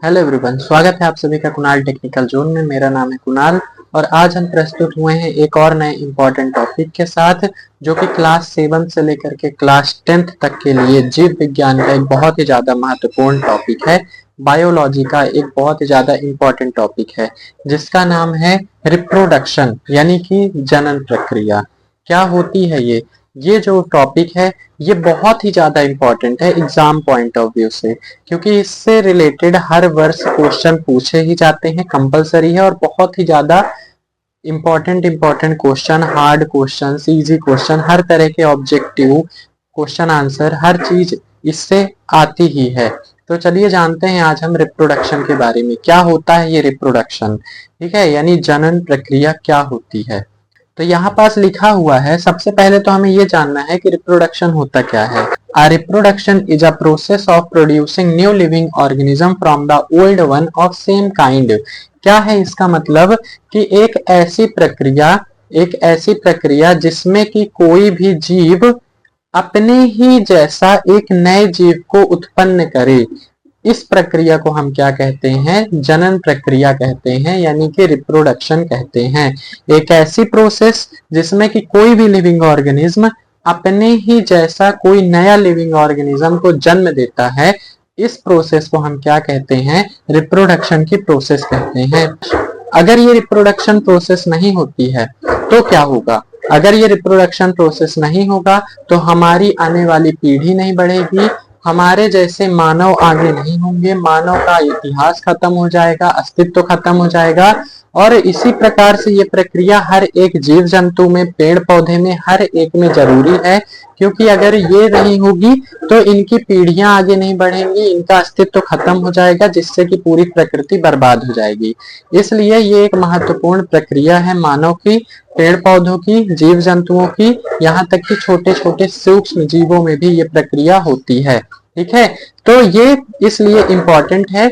Hello everyone, स्वागत है आप सभी का कुणाल टेक्निकल जोन में। मेरा नाम है कुणाल और आज हम प्रस्तुत हुए हैं एक और नए इम्पोर्टेंट टॉपिक के साथ, जो कि क्लास 7 से लेकर के क्लास 10th तक के लिए जीव विज्ञान का एक बहुत ही ज्यादा महत्वपूर्ण टॉपिक है। बायोलॉजी का एक बहुत ही ज्यादा इम्पोर्टेंट टॉपिक है जिसका नाम है रिप्रोडक्शन, यानी कि जनन प्रक्रिया। क्या होती है ये जो टॉपिक है ये बहुत ही ज्यादा इम्पोर्टेंट है एग्जाम पॉइंट ऑफ व्यू से, क्योंकि इससे रिलेटेड हर वर्ष क्वेश्चन पूछे ही जाते हैं, कंपलसरी है। और बहुत ही ज्यादा important question, hard question, easy question, हर तरह के ऑब्जेक्टिव क्वेश्चन आंसर हर चीज इससे आती ही है। तो चलिए जानते हैं आज हम रिप्रोडक्शन के बारे में। क्या होता है ये रिप्रोडक्शन, ठीक है, यानी जनन प्रक्रिया क्या होती है। तो यहाँ पास लिखा हुआ है, सबसे पहले तो हमें ये जानना है कि रिप्रोडक्शन होता क्या है। A reproduction is a process of producing new living organism from the old one of same kind। क्या है इसका मतलब कि एक ऐसी प्रक्रिया जिसमें कि कोई भी जीव अपने ही जैसा एक नए जीव को उत्पन्न करे, इस प्रक्रिया को हम क्या कहते हैं, जनन प्रक्रिया कहते हैं, यानी कि रिप्रोडक्शन कहते हैं। एक ऐसी प्रोसेस जिसमें कि कोई भी लिविंग ऑर्गेनिज्म अपने ही जैसा कोई नया लिविंग ऑर्गेनिज्म को जन्म देता है, इस प्रोसेस को हम क्या कहते हैं, रिप्रोडक्शन की प्रोसेस कहते हैं। अगर ये रिप्रोडक्शन प्रोसेस नहीं होती है तो क्या होगा, अगर ये रिप्रोडक्शन प्रोसेस नहीं होगा तो हमारी आने वाली पीढ़ी नहीं बढ़ेगी, हमारे जैसे मानव आगे नहीं होंगे, मानव का इतिहास खत्म हो जाएगा, अस्तित्व खत्म हो जाएगा। और इसी प्रकार से ये प्रक्रिया हर एक जीव जंतु में, पेड़ पौधे में, हर एक में जरूरी है, क्योंकि अगर ये नहीं होगी तो इनकी पीढ़ियां आगे नहीं बढ़ेंगी, इनका अस्तित्व खत्म हो जाएगा, जिससे कि पूरी प्रकृति बर्बाद हो जाएगी। इसलिए ये एक महत्वपूर्ण प्रक्रिया है मानव की, पेड़ पौधों की, जीव जंतुओं की, यहाँ तक कि छोटे छोटे सूक्ष्म जीवों में भी ये प्रक्रिया होती है। ठीक है, तो ये इसलिए इम्पोर्टेंट है।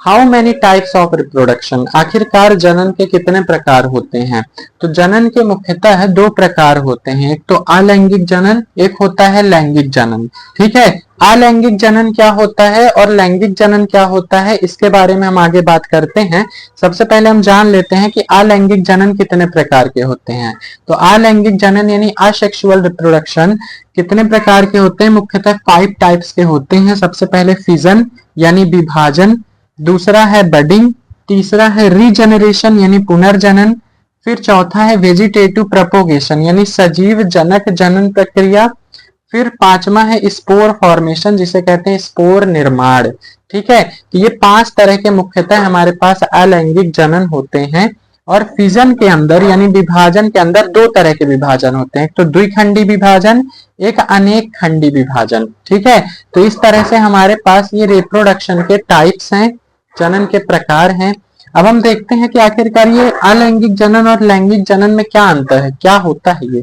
How many types of reproduction, आखिरकार जनन के कितने प्रकार होते हैं। तो जनन के मुख्यतः दो प्रकार होते हैं, एक तो अलैंगिक जनन, एक होता है लैंगिक जनन। ठीक है, अलैंगिक जनन क्या होता है और लैंगिक जनन क्या होता है, इसके बारे में हम आगे बात करते हैं। सबसे पहले हम जान लेते हैं कि अलैंगिक जनन कितने प्रकार के होते हैं। तो अलैंगिक जनन यानी असेक्सुअल रिप्रोडक्शन कितने प्रकार के होते हैं, मुख्यतः 5 टाइप्स के होते हैं। सबसे पहले फिजन यानी विभाजन, दूसरा है बडिंग, तीसरा है रीजनरेशन यानी पुनर्जनन, फिर चौथा है वेजिटेटिव प्रोपोगेशन यानी सजीव जनक जनन प्रक्रिया, फिर पांचवा है स्पोर फॉर्मेशन जिसे कहते हैं स्पोर निर्माण। ठीक है, तो ये 5 तरह के मुख्यतः हमारे पास अलैंगिक जनन होते हैं। और फिजन के अंदर यानी विभाजन के अंदर 2 तरह के विभाजन होते हैं, एक तो द्विखंडी विभाजन, एक अनेक खंडी विभाजन। ठीक है, तो इस तरह से हमारे पास ये रिप्रोडक्शन के टाइप्स हैं, जनन के प्रकार हैं। अब हम देखते हैं कि आखिरकार ये अलैंगिक जनन और लैंगिक जनन में क्या अंतर है, क्या होता है ये।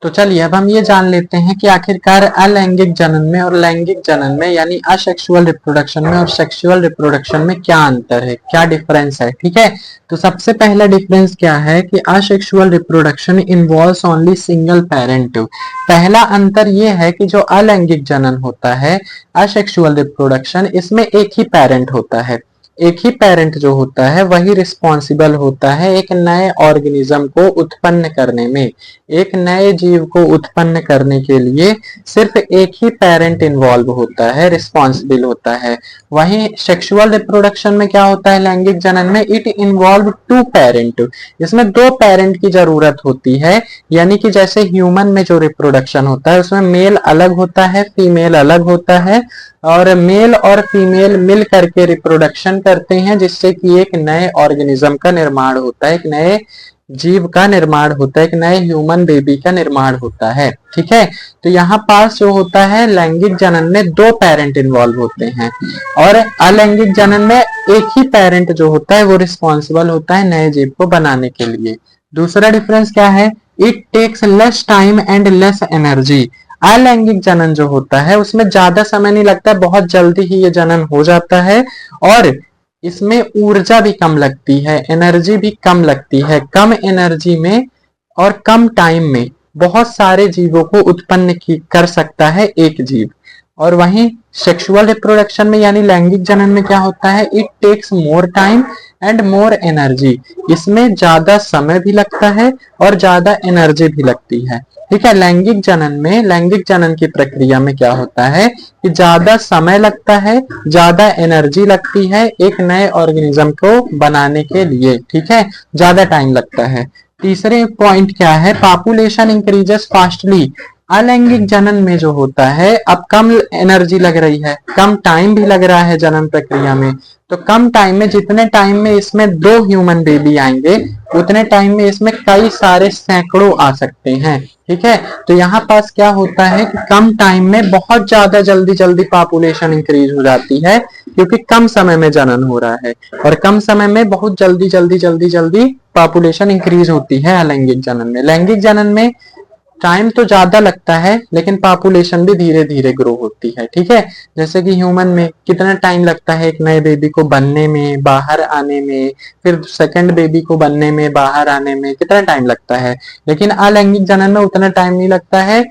तो चलिए अब हम ये जान लेते हैं कि आखिरकार अलैंगिक जनन में और लैंगिक जनन में यानी असेक्सुअल रिप्रोडक्शन में और सेक्सुअल रिप्रोडक्शन में क्या अंतर है, क्या डिफरेंस है। ठीक है, तो सबसे पहला डिफरेंस क्या है कि asexual reproduction involves only single parent. पहला अंतर ये है कि जो अलैंगिक जनन होता है, असेक्सुअल रिप्रोडक्शन, इसमें एक ही पेरेंट होता है। एक ही पेरेंट जो होता है वही रिस्पॉन्सिबल होता है एक नए ऑर्गेनिज्म को उत्पन्न करने में। एक नए जीव को उत्पन्न करने के लिए सिर्फ एक ही पेरेंट इन्वॉल्व होता है, रिस्पॉन्सिबल होता है। वहीं सेक्सुअल रिप्रोडक्शन में क्या होता है, लैंगिक जनन में, इट इन्वॉल्व 2 पेरेंट, इसमें 2 पेरेंट की जरूरत होती है। यानी कि जैसे ह्यूमन में जो रिप्रोडक्शन होता है उसमें मेल अलग होता है, फीमेल अलग होता है, और मेल और फीमेल मिल करके रिप्रोडक्शन करते हैं, जिससे कि एक नए ऑर्गेनिज्म का निर्माण होता है, एक नए जीव का निर्माण होता है, एक नए ह्यूमन बेबी का निर्माण होता है। ठीक है, तो यहाँ पास जो होता है लैंगिक जनन में 2 पेरेंट इन्वॉल्व होते हैं, और अलैंगिक जनन में एक ही पेरेंट जो होता है वो रिस्पॉन्सिबल होता है नए जीव को बनाने के लिए। दूसरा डिफरेंस क्या है, it takes less time and less energy. अलैंगिक जनन जो होता है उसमें ज्यादा समय नहीं लगता, बहुत जल्दी ही ये जनन हो जाता है, और इसमें ऊर्जा भी कम लगती है, एनर्जी भी कम लगती है। कम एनर्जी में और कम टाइम में बहुत सारे जीवों को उत्पन्न कर सकता है एक जीव। और वहीं सेक्सुअल रिप्रोडक्शन में यानी लैंगिक जनन में क्या होता है, it takes more time and more energy, इसमें ज्यादा समय भी लगता है और ज्यादा एनर्जी भी लगती है। ठीक है, लैंगिक जनन में, लैंगिक जनन की प्रक्रिया में क्या होता है कि ज्यादा समय लगता है, ज्यादा एनर्जी लगती है एक नए ऑर्गेनिज्म को बनाने के लिए। ठीक है, ज्यादा टाइम लगता है। तीसरे पॉइंट क्या है, पॉपुलेशन इंक्रीजेस फास्टली। अलैंगिक जनन में जो होता है, अब कम एनर्जी लग रही है, कम टाइम भी लग रहा है जनन प्रक्रिया में, तो कम टाइम में, जितने टाइम में इसमें 2 ह्यूमन बेबी आएंगे उतने टाइम में इसमें कई सारे सैकड़ों आ सकते हैं। ठीक है, तो यहाँ पास क्या होता है कि कम टाइम में बहुत ज्यादा जल्दी जल्दी पॉपुलेशन इंक्रीज हो जाती है, क्योंकि कम समय में जनन हो रहा है और कम समय में बहुत जल्दी जल्दी जल्दी जल्दी पॉपुलेशन इंक्रीज होती है अलैंगिक जनन में। लैंगिक जनन में टाइम तो ज्यादा लगता है लेकिन पॉपुलेशन भी धीरे धीरे ग्रो होती है। ठीक है, जैसे कि ह्यूमन में कितना टाइम लगता है एक नए बेबी को बनने में, बाहर आने में, फिर सेकंड बेबी को बनने में, बाहर आने में कितना टाइम लगता है, लेकिन अलैंगिक जनन में उतना टाइम नहीं लगता है,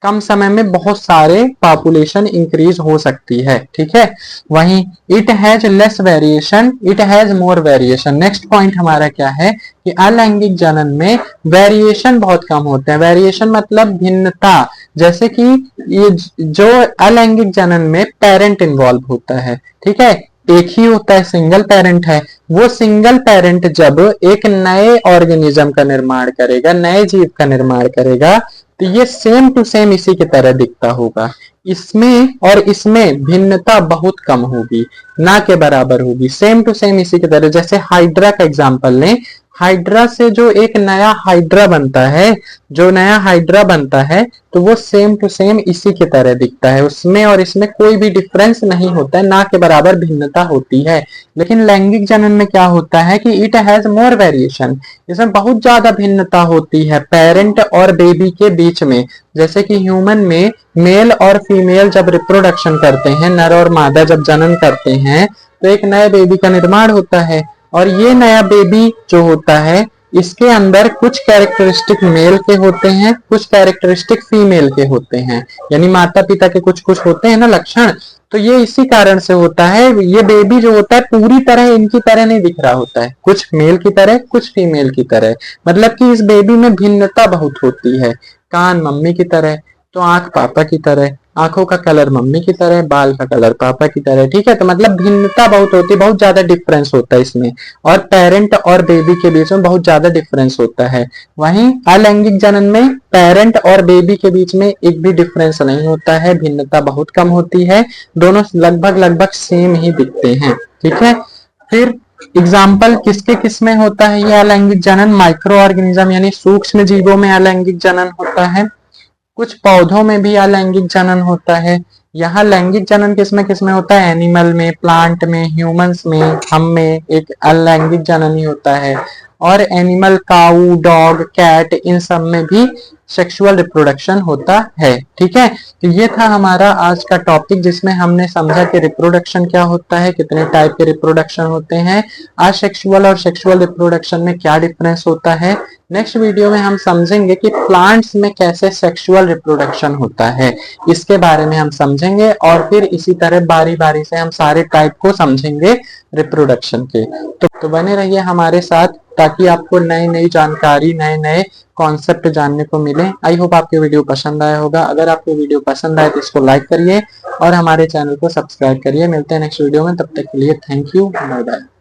कम समय में बहुत सारे पॉपुलेशन इंक्रीज हो सकती है। ठीक है, वहीं it has less variation, it has more variation. Next point हमारा क्या है कि अलैंगिक जनन में वेरिएशन बहुत कम होते हैं। वेरिएशन मतलब भिन्नता, जैसे कि ये जो अलैंगिक जनन में पेरेंट इन्वॉल्व होता है, ठीक है, एक ही होता है, सिंगल पेरेंट है, वो सिंगल पेरेंट जब एक नए ऑर्गेनिज्म का निर्माण करेगा, नए जीव का निर्माण करेगा, तो ये सेम टू सेम इसी की तरह दिखता होगा। इसमें और इसमें भिन्नता बहुत कम होगी, ना के बराबर होगी, सेम टू सेम इसी की तरह। जैसे हाइड्रा का एग्जांपल लें, हाइड्रा से जो एक नया हाइड्रा बनता है, जो नया हाइड्रा बनता है तो वो सेम टू सेम इसी की तरह दिखता है, उसमें और इसमें कोई भी डिफरेंस नहीं होता है, ना के बराबर भिन्नता होती है। लेकिन लैंगिक जनन में क्या होता है कि इट हैज मोर वेरिएशन, इसमें बहुत ज्यादा भिन्नता होती है पेरेंट और बेबी के बीच में। जैसे कि ह्यूमन में मेल और फीमेल जब रिप्रोडक्शन करते हैं, नर और मादा जब जनन करते हैं, तो एक नए बेबी का निर्माण होता है, और ये नया बेबी जो होता है इसके अंदर कुछ कैरेक्टरिस्टिक मेल के होते हैं, कुछ कैरेक्टरिस्टिक फीमेल के होते हैं, यानी माता पिता के कुछ कुछ होते हैं ना लक्षण, तो ये इसी कारण से होता है। ये बेबी जो होता है पूरी तरह इनकी तरह नहीं दिख रहा होता है, कुछ मेल की तरह कुछ फीमेल की तरह, मतलब कि इस बेबी में भिन्नता बहुत होती है। कान मम्मी की तरह, तो आंख पापा की तरह, आंखों का कलर मम्मी की तरह, बाल का कलर पापा की तरह। ठीक है, तो मतलब भिन्नता बहुत होती है, बहुत ज्यादा डिफरेंस होता है इसमें, और पेरेंट और बेबी के बीच में बहुत ज्यादा डिफरेंस होता है। वहीं अलैंगिक जनन में पेरेंट और बेबी के बीच में एक भी डिफरेंस नहीं होता है, भिन्नता बहुत कम होती है, दोनों लगभग लगभग सेम ही दिखते हैं। ठीक है, फिर एग्जाम्पल किसके किस में होता है ये अलैंगिक जनन, माइक्रो ऑर्गेनिज्म यानी सूक्ष्म जीवों में अलैंगिक जनन होता है, कुछ पौधों में भी अलैंगिक जनन होता है। यहाँ लैंगिक जनन किसमें होता है, एनिमल में, प्लांट में, ह्यूमंस में, हम में एक अलैंगिक जनन ही होता है, और एनिमल काऊ, डॉग, कैट, इन सब में भी सेक्सुअल रिप्रोडक्शन होता है। ठीक है, तो ये था हमारा आज का टॉपिक जिसमें हमने समझा कि रिप्रोडक्शन क्या होता है, कितने टाइप के रिप्रोडक्शन होते हैं, असेक्सुअल और सेक्सुअल रिप्रोडक्शन में क्या डिफरेंस होता है। नेक्स्ट वीडियो में हम समझेंगे कि प्लांट्स में कैसे सेक्सुअल रिप्रोडक्शन होता है, इसके बारे में हम समझेंगे, और फिर इसी तरह बारी बारी से हम सारे टाइप को समझेंगे रिप्रोडक्शन के। तो बने रहिए हमारे साथ ताकि आपको नई नई जानकारी, नए नए कॉन्सेप्ट जानने को मिले। आई होप आपको वीडियो पसंद आया होगा। अगर आपको वीडियो पसंद आए तो इसको लाइक करिए और हमारे चैनल को सब्सक्राइब करिए। मिलते हैं नेक्स्ट वीडियो में, तब तक के लिए थैंक यू, बाय बाय।